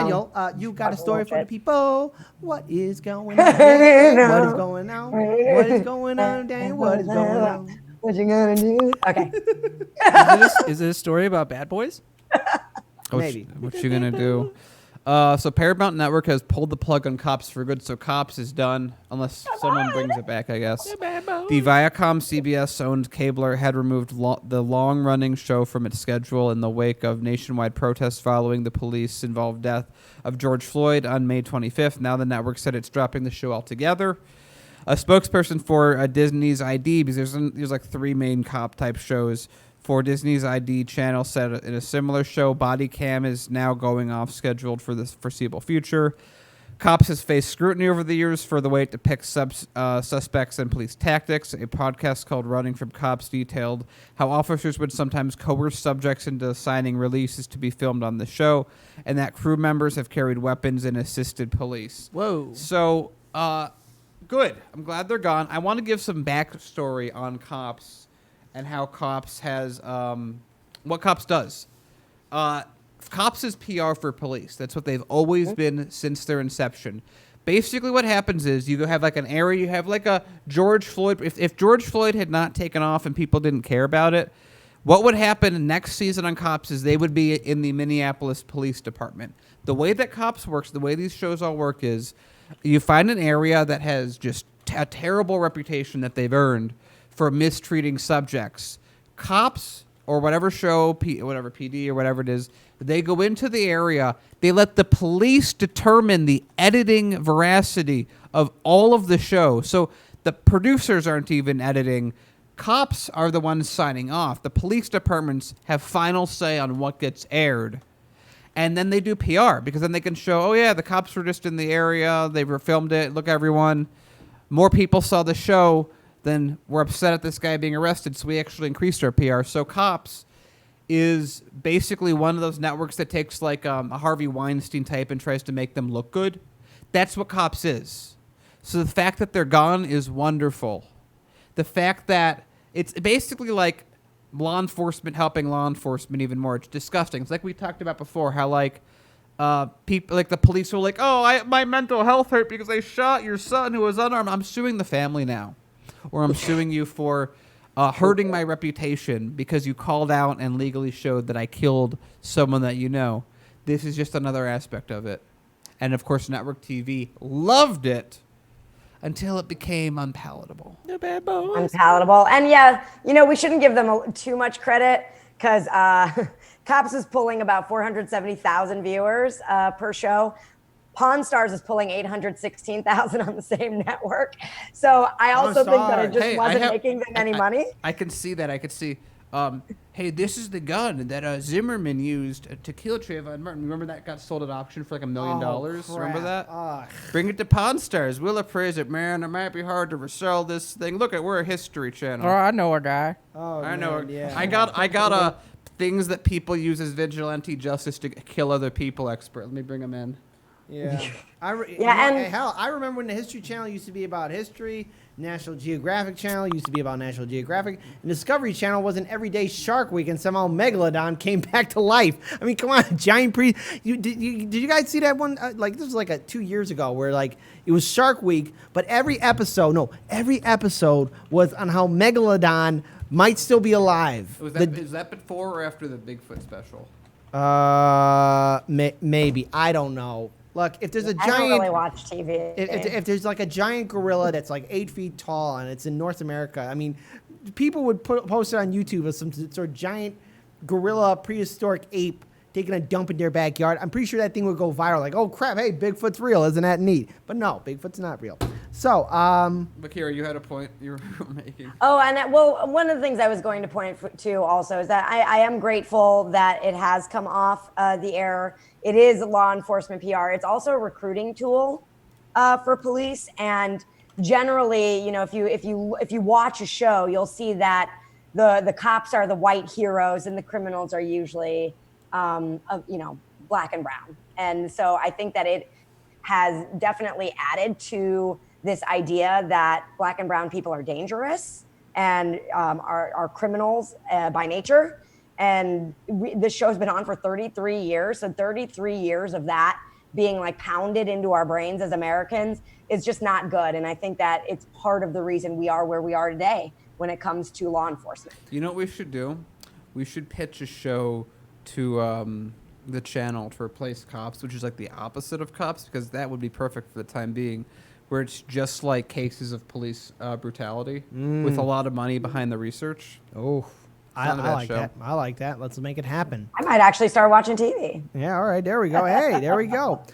Daniel, you got a story for the people. What is going on? What is going on? What is going on, Daniel? What is going on? What you gonna do? Okay. Is it a story about bad boys? Maybe. What you gonna do? So Paramount Network has pulled the plug on Cops for good, so Cops is done, unless someone brings it back, I guess. The Viacom CBS-owned cabler had removed the long-running show from its schedule in the wake of nationwide protests following the police-involved death of George Floyd on May 25th. Now the network said it's dropping the show altogether. A spokesperson for Disney's ID, because there's like 3 main cop-type shows, for Disney's ID channel said in a similar show, Body Cam is now going off scheduled for the foreseeable future. Cops has faced scrutiny over the years for the way it depicts suspects and police tactics. A podcast called Running from Cops detailed how officers would sometimes coerce subjects into signing releases to be filmed on the show, and that crew members have carried weapons and assisted police. Whoa. So, good. I'm glad they're gone. I want to give some backstory on Cops and how Cops has, what Cops does. Cops is PR for police. That's what they've always been since their inception. Basically what happens is you have like an area, you have like a George Floyd. If George Floyd had not taken off and people didn't care about it, what would happen next season on Cops is they would be in the Minneapolis Police Department. The way that Cops works, the way these shows all work is you find an area that has just a terrible reputation that they've earned for mistreating subjects. Cops or whatever show, whatever PD or whatever it is, they go into the area. They let the police determine the editing veracity of all of the show. So the producers aren't even editing. Cops are the ones signing off. The police departments have final say on what gets aired. And then they do PR because then they can show, oh, yeah, the cops were just in the area. They filmed it. Look, everyone. More people saw the show. Then we're upset at this guy being arrested, so we actually increased our PR. So Cops is basically one of those networks that takes like a Harvey Weinstein type and tries to make them look good. That's what Cops is. So the fact that they're gone is wonderful. The fact that it's basically like law enforcement helping law enforcement even more. It's disgusting. It's like we talked about before, how like people, like the police were like, oh, my mental health hurt because I shot your son who was unarmed. I'm suing the family now. Or I'm suing you for hurting my reputation because you called out and legally showed that I killed someone that you know. This is just another aspect of it. And, of course, network TV loved it until it became unpalatable. The bad boys. Unpalatable. And, yeah, we shouldn't give them too much credit because Cops is pulling about 470,000 viewers per show. Pawn Stars is pulling 816,000 on the same network. So I also think that it just wasn't making them any money. I can see that. I could see, hey, this is the gun that Zimmerman used to kill Trayvon Martin. Remember that got sold at auction for like $1 million? Remember that? Bring it to Pawn Stars. We'll appraise it, man. It might be hard to resell this thing. Look, we're a history channel. Oh, I know a guy. I know. Yeah. I got things that people use as vigilante justice to kill other people expert. Let me bring them in. Yeah. I remember when the History Channel used to be about history, National Geographic Channel used to be about National Geographic, and Discovery Channel was an everyday Shark Week, and somehow Megalodon came back to life. I mean, come on, giant did you guys see that one? This was like 2 years ago, where like it was Shark Week, but every episode was on how Megalodon might still be alive. Is that before or after the Bigfoot special? Maybe, I don't know. Look, if there's a giant... I don't really watch TV. If there's like a giant gorilla that's like 8 feet tall and it's in North America, I mean, people would post it on YouTube as some sort of giant gorilla prehistoric ape taking a dump in their backyard. I'm pretty sure that thing would go viral. Like, oh, crap, hey, Bigfoot's real. Isn't that neat? But no, Bigfoot's not real. So, Bakira, you had a point you were making. Oh, and one of the things I was going to point to also is that I am grateful that it has come off the air. It is law enforcement PR. It's also a recruiting tool for police. And generally, if you watch a show, you'll see that the cops are the white heroes and the criminals are usually black and brown. And so I think that it has definitely added to this idea that black and brown people are dangerous and are criminals by nature. And this show's been on for 33 years. So 33 years of that being like pounded into our brains as Americans is just not good. And I think that it's part of the reason we are where we are today when it comes to law enforcement. You know what we should do? We should pitch a show to the channel to replace Cops, which is like the opposite of Cops, because that would be perfect for the time being, where it's just like cases of police brutality with a lot of money behind the research. Oh, I like show. that. I like that. Let's make it happen. I might actually start watching TV. Yeah, all right, there we go. Hey, there we go.